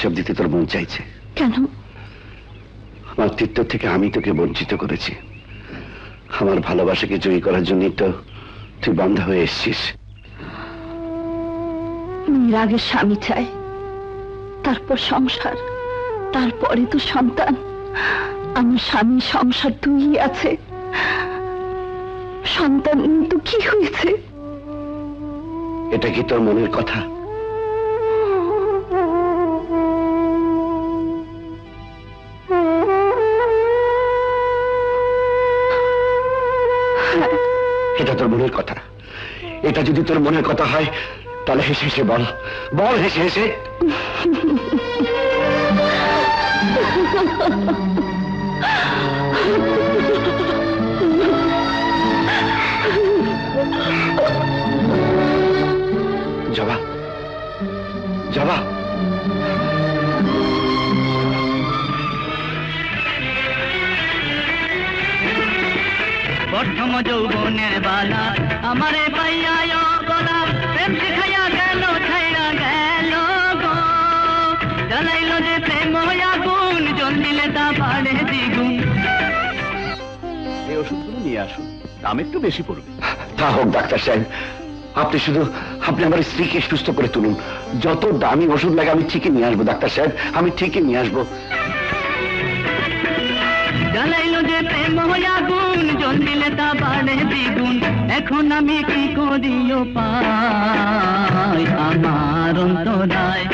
অভিশাপ দিতে তোর মন চাইছে? কেন? আমার তীর্থ থেকে আমি তোকে বঞ্চিত করেছি। আমার ভালোবাসাকে জয়ী করার জন্যই তো তুই বান্ধা হয়ে এসছিস। মেয়ের আগে স্বামী চাই, তারপর সংসার, তারপরে তো সন্তান। আমার স্বামী সংসার দুই আছে, সন্তান তো কি হয়েছে? এটা কি তোর মনের কথা? এটা তোর মনের কথা? এটা যদি তোর মনের কথা হয় তাহলে হেসে হেসে বল, বল হেসে হেসে। জবা, জবা, প্রথম যৌবনের বালা আমারে পাইয়া গলা, প্রেম শিখাইয়া গেল ছাইরা গেল গো, জ্বালাইল যে প্রেম আগুন, জল দিলে তা বাড়ে দ্বিগুণ। এই ওষুধগুলো নিয়ে আসুন, দাম একটু বেশি পড়বে। তা হোক ডাক্তার সাহেব, আপনি আমার স্ত্রীকে সুস্থ করে তুলুন। যত দামি ওষুধ লাগে আমি ঠিকই নিয়ে আসবো ডাক্তার সাহেব, আমি ঠিকই নিয়ে আসবো। জ্বালাইল যে প্রেম আগুন, জল দিলে তা বাড়ে দ্বিগুণ। এখন আমি কি করিও পাই, আমার অন্তরায়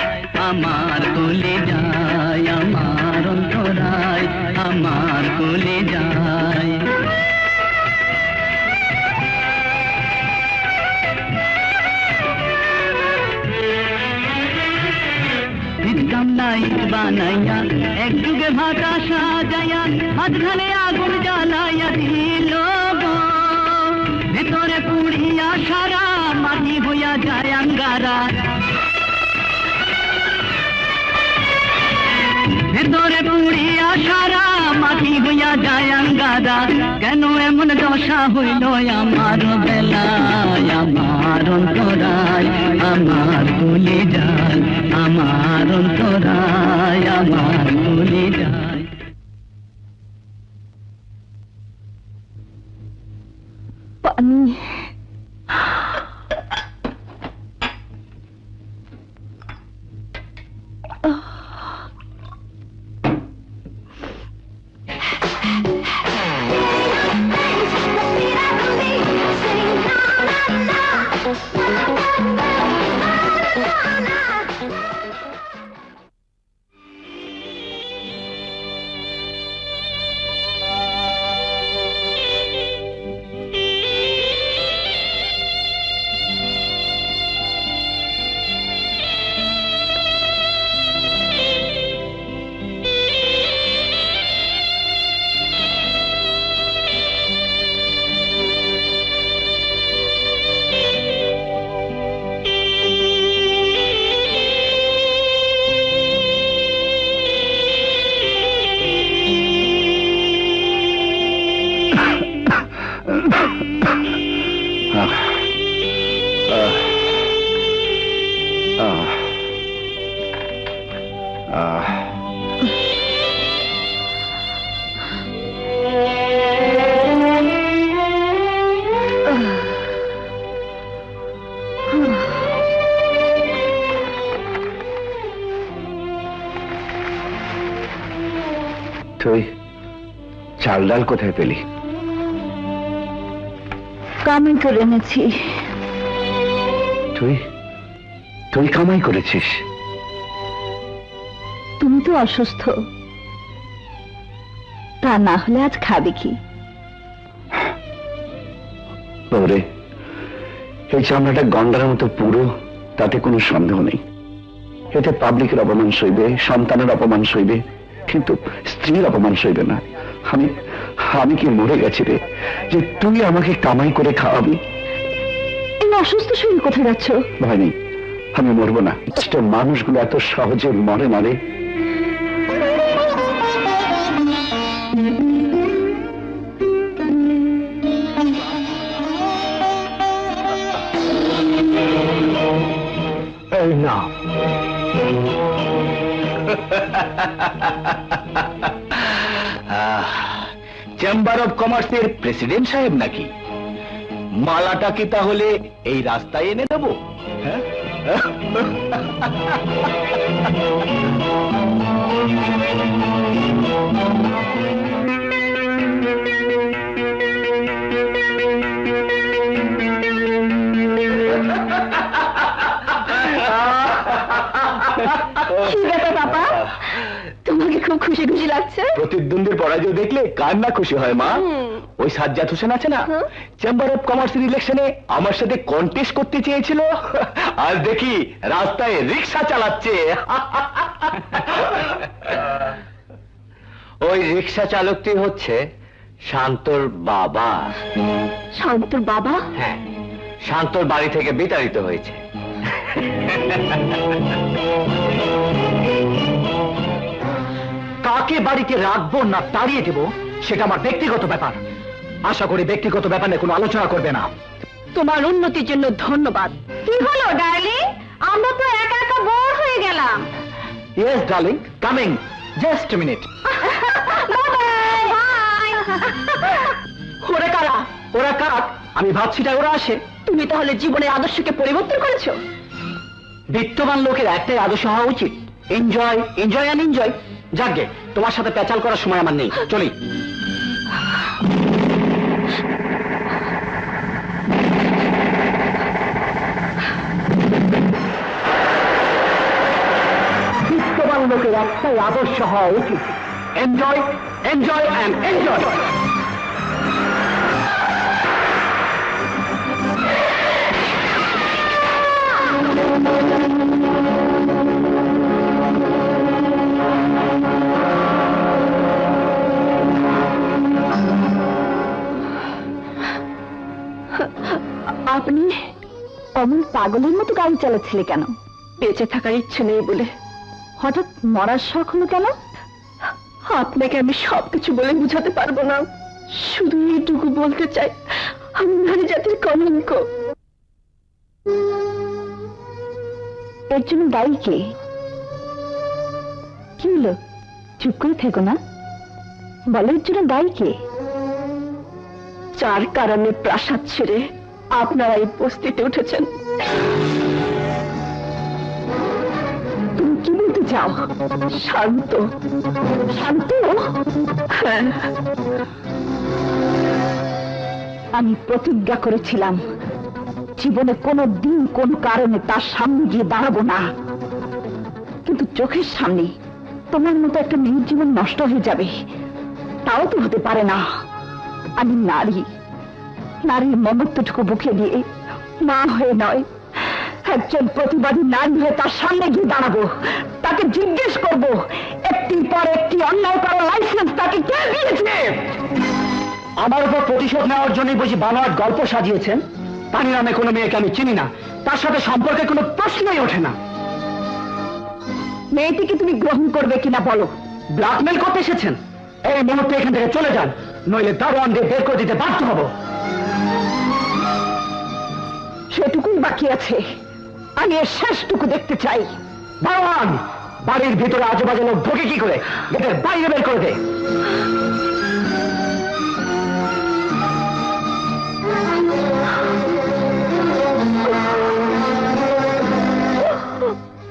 আমার কোলে যায়, আমার অন্তরায় আমার কোলে যায়। বানাইয়া এক যুগে ভাটা সাজাইয়া, মাঝখানে আগুন জ্বালাইয়া দিল গো, ভিতরে পুড়িয়া সারা মাটি হইয়া যায় আঙ্গারা, ভিতরে পুড়িয়া সারা মাটি হইয়া যায় আঙ্গারা। কেন এমন দশা হইল আমার বেলায়, আমার অন্তরায় আমার কোলে যায়, আমার অন্তরায় আমার কোলে যায়। পানি তুই চাল ডাল কোথায় পেলি? কামাই করে এনেছি। তুই তুই কামাই করেছিস? তুমি তো অসুস্থ, তা না হলে আজ খাবে কি? ওরে, এই চামড়াটা গন্ডার মতো পুরো, তাতে কোনো সন্দেহ নেই। এতে পাবলিকের অপমান সইবে, সন্তানের অপমান সইবে, কিন্তু স্ত্রীর অপমান সইবে না। আমি কি মরে গেছি রে যে তুই আমাকে কামাই করে খাওয়াবি? এই অসুস্থ শরীর কোথায় যাচ্ছ? ভয় নেই, আমি মরবো না। মানুষগুলো এত সহজে মরে না রে। এই না, চেম্বার অফ কমার্সের প্রেসিডেন্ট সাহেব নাকি? মালাটা কি তাহলে এই রাস্তায় এনে দেবো? হ্যাঁ? কি ব্যাপার বাবা, তোমাকে খুব খুশি খুশি লাগছে? প্রতিদ্বন্দ্বীর পরাজয় দেখলে কার না খুশি হয় মা? ওই সাজ্জাদ হোসেন আছে না, হুম। চেম্বার অফ কমার্সের ইলেকশনে আমার সাথে কন্টেস্ট করতে চেয়েছিল, আর দেখি রাস্তায় রিক্সা চালাচ্ছে। ওই রিক্সা চালকটি হচ্ছে শান্তর বাবা। শান্তর বাবা? হ্যাঁ, শান্তর বাড়ি থেকে বিতাড়িত হয়েছে। কাকে বাড়িতে রাখবো না তাড়িয়ে দেব সেটা আমার ব্যক্তিগত ব্যাপার। আশা করি ব্যক্তিগত ব্যাপারে কোনো আলোচনা করবে না। তোমার উন্নতির জন্য ধন্যবাদ। কি হলো ডার্লিং, আমরা তো একা একা বোর হয়ে গেলাম। Yes darling, coming, just a minute. ওরা কারা? ওরা কাক, আমি ভাবছি না ওরা আসে। তুমি তাহলে জীবনের আদর্শকে পরিবর্তন করেছো? বিত্তবান লোকের একটাই আদর্শ হওয়া উচিত, এনজয়, এনজয় অ্যান্ড এনজয়। যাকে তোমার সাথে পেঁচাল করার সময় আমার নেই, চলি। বিত্তবান লোকের একটাই আদর্শ হওয়া উচিত, এনজয়, এনজয় অ্যান্ড এনজয়। আপনি অমন পাগলের মতো গাড়ি চালাচ্ছিলে কেন? বেঁচে থাকার ইচ্ছে নেই বলে? হঠাৎ মরার শখ হলো কেন? আপনাকে আমি সবকিছু বলে বুঝাতে পারবো না, শুধু এইটুকু বলতে চাই, আমি নারী জাতির কলঙ্ক। এর জন্য দায়ী কে? কি হলো, চুপ করে থেকো না, বলো এর জন্য দায়ী কে? যার কারণে প্রাসাদ ছেড়ে আপনারা এই বস্তিতে উঠেছেন। তুমি কি বলতে চাও? শান্ত? শান্ত? হ্যাঁ, আমি প্রতিজ্ঞা করেছিলাম জীবনে কোনো দিন কোনো কারণে তার সামনে গিয়ে দাঁড়াবো না, কিন্তু চোখের সামনে তোমার মতো একটা মেয়ের জীবন নষ্ট হয়ে যাবে, তাও তো হতে পারে না। আমি নারী, নারীর মমত্বটুকু বুকে দিয়ে মা হয়ে নয়, একজন প্রতিবাদী নারী হয়ে তার সামনে গিয়ে দাঁড়াবো, তাকে জিজ্ঞেস করব একটির পর একটি অন্যায় করার লাইসেন্স তাকে কে দিয়েছে? আমার উপর প্রতিশোধ নেওয়ার জন্যই বুঝি বানোয়াট গল্প সাজিয়েছেন? পানি নামে কোনো মেয়েকে আমি চিনি না, তার সাথে সম্পর্কে কোনো প্রশ্নই ওঠে না। মেয়েটিকে তুমি গ্রহণ করবে কিনা বলো? ব্ল্যাকমেল করতে এসেছেন? এই মুহূর্তে এখান থেকে চলে যান, নইলে দারোয়ান দিয়ে বের করে দিতে বাধ্য হব। সেটুকুই বাকি আছে, আমি এর শেষটুকু দেখতে চাই। দারোয়ান, বাড়ির ভিতরে আজেবাজে লোক ঢোকে কি করে? গেটের বাইরে বের করে দে।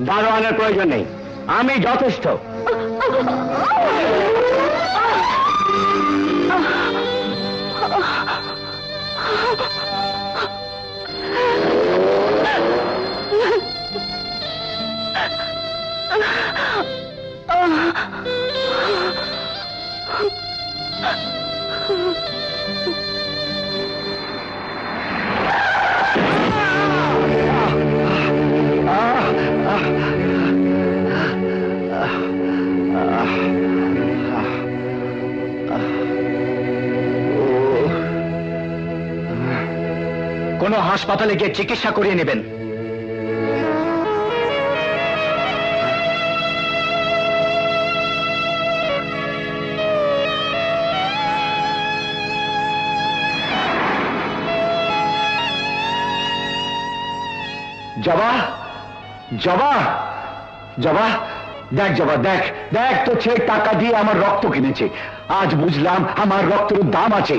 দারোয়ানের প্রয়োজন নেই, আমি যথেষ্ট। কোনো হাসপাতালে গিয়ে চিকিৎসা করিয়ে নেবেন। জবা, জবা, জবা, দেখ জবা, দেখ দেখ, তো সেই টাকা দিয়ে আমার রক্ত কিনেছে। আজ বুঝলাম আমার রক্তের দাম আছে।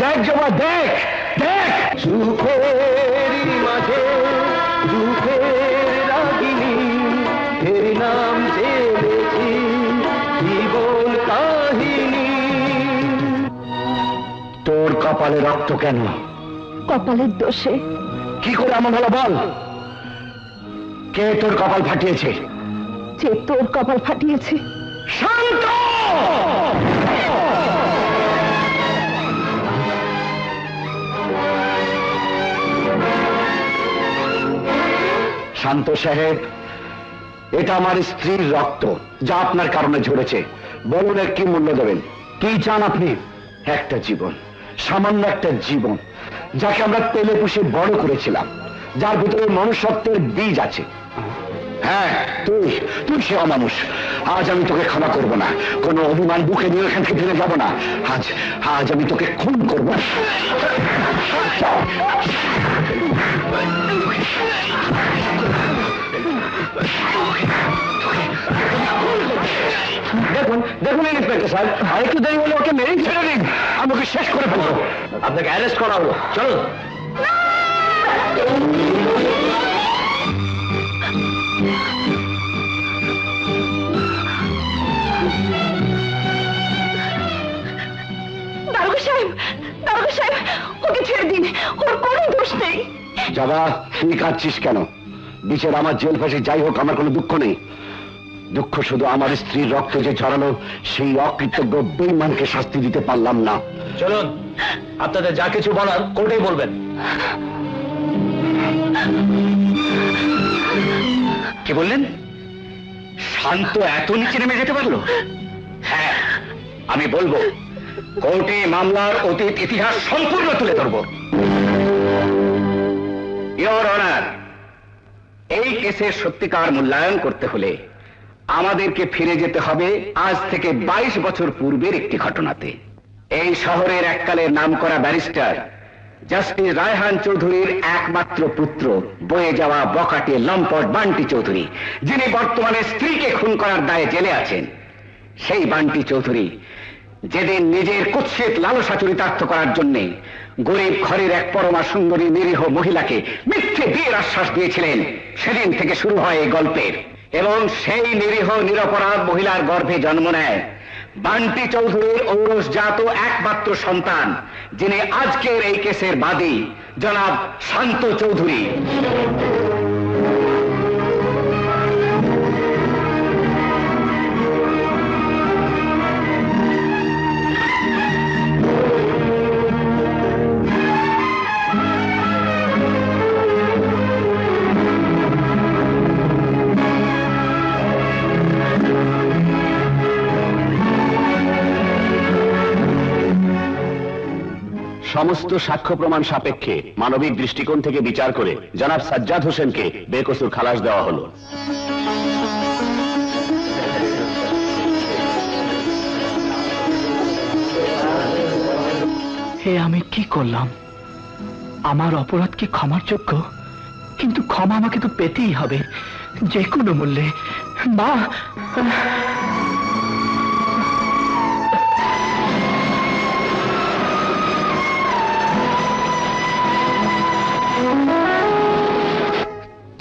দেখ জবা, দেখ দেখ। সুখের মাঝে দুঃখের রাগিনী, এর নাম জেনেছি জীবন কাহিনী। তোর কপালে রক্ত কেন? কপালের দোষে। কি করে এমন হলো বল? কে তোর কপাল ফাটিয়েছে? যে তোর কপাল ফাটিয়েছে। শান্ত! শান্ত সাহেব, এটা আমার স্ত্রীর রক্ত, যা আপনার কারণে ঝরেছে। বলুন, এর কি মূল্য দেবেন? কি চান আপনি? একটা জীবন, সামান্য একটা জীবন, যাকে আমরা তেলে পুষে বড় করেছিলাম, যার ভিতরে মনুষ্যত্বের বীজ আছে। হ্যাঁ, তুই তুই সে অমানুষ। আজ আমি তোকে ক্ষমা করব না। কোনো অভিমান বুকে নিয়ে এখান থেকে ফিরে যাব না। আজ আজ আমি তোকে খুন করব। দেখুন দেখুন ইন্সপেক্টর সাহেব, আরেকটু দেরি হলে ওকে মেরেই ছেড়ে দিন। আমি ওকে শেষ করে ফেলবো। আপনাকে অ্যারেস্ট করা হলো। চলুন। দারোগা সাহেব, দারোগা সাহেব, ওকে ছেড়ে দিন, ওর কোনো দোষ নেই। যাবা, তুই কাঁদছিস কেন? বিচার আমার জেল ফাঁসি যাই হোক, আমার কোনো দুঃখ নেই। দুঃখ শুধু আমার স্ত্রীর রক্ত যে ঝরালো, সেই অকৃতজ্ঞ বেঈমানকে শাস্তি দিতে পারলাম না। চলুন, আপনাদের যা কিছু বলার কোর্টেই বলবেন। কি বললেন? শান্ত এত নিচে নেমে যেতে পারলো? হ্যাঁ, আমি বলবো, কোর্টে মামলার অতীত ইতিহাস সম্পূর্ণ তুলে ধরব। ইওর অনার, এই কেসের সত্যিকার মূল্যায়ন করতে হলে আমাদেরকে ফিরে যেতে হবে আজ থেকে 22 বছর পূর্বের একটি ঘটনাতে। এই শহরের এককালের নামকরা ব্যারিস্টার জাস্টিস রায়হান চৌধুরীর একমাত্র পুত্র, বয়ে যাওয়া বকাটে লম্পট বান্টি চৌধুরী, যিনি বর্তমানে স্ত্রীকে খুন করার দায়ে জেলে আছেন। সেই বান্টি চৌধুরী যেদিন নিজের কুৎসিত লালসা চরিতার্থ করার জন্য গরিব ঘরের এক পরমা সুন্দরী নিরীহ মহিলাকে মিথ্যে বিয়ের আশ্বাস দিয়েছিলেন, সেদিন থেকে শুরু হয় এই গল্পের। এবং সেই নিরীহ নিরপরাধ মহিলার গর্ভে জন্ম নেয় বান্টি চৌধুরীর ঔরসজাত একমাত্র সন্তান, যিনি আজকের এই কেসের বাদী, জনাব শান্ত চৌধুরী। সমস্ত সাক্ষ্য প্রমাণ সাপেক্ষে মানবিক দৃষ্টিকোণ থেকে বিচার করে জনাব সাজ্জাদ হোসেনকে বেকসুর খালাস দেওয়া হলো। হে, আমি কি করলাম? আমার অপরাধ কি ক্ষমার যোগ্য? কিন্তু ক্ষমা আমাকে তো পেতেই হবে, যে কোনো মূল্যে। মা,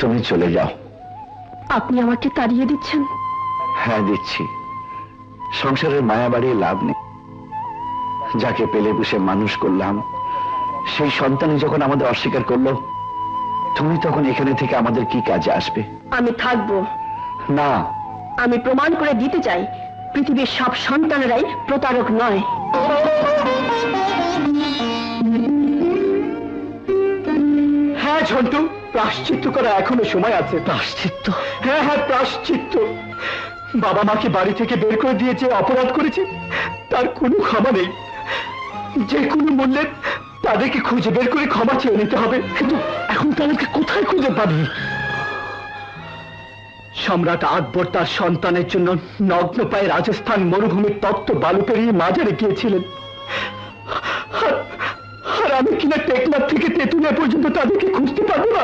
তুমি চলে যাও। আপনি আমাকে তাড়িয়ে দিচ্ছেন? হ্যাঁ, দিচ্ছি। সংসারের মায়া বাড়িয়ে লাভ নেই। যাকে পেলে পুষে মানুষ করলাম, সেই সন্তানই যখন আমাদের অস্বীকার করলো, তুমি তখন এখানে থেকে আমাদের কি কাজে আসবে? আমি থাকবো না। আমি প্রমাণ করে দিতে চাই পৃথিবীর সব সন্তানেরাই প্রতারক নয়। হ্যাঁ ঝন্টু, প্রায়শ্চিত্ত করা এখনো সময় আছে। প্রায়শ্চিত্ত? হ্যাঁ হ্যাঁ, প্রায়শ্চিত্ত। বাবা মাকে বাড়ি থেকে বের করে দিয়ে যে অপরাধ করেছে, তার কোনো ক্ষমা নেই। যে কোনো মূল্যে তাদেরকে খুঁজে বের করে ক্ষমা চেয়ে নিতে হবে। কিন্তু এখন তাদেরকে কোথায় খুঁজে পাবি? সম্রাট আকবর তার সন্তানের জন্য নগ্ন পায়ে রাজস্থান মরুভূমির তপ্ত বালু পেরিয়ে মাজারে গিয়েছিলেন। আর আমি কিনা টেকনাফ থেকে তেঁতুলিয়া পর্যন্ত তাদেরকে খুঁজতে পারবো না।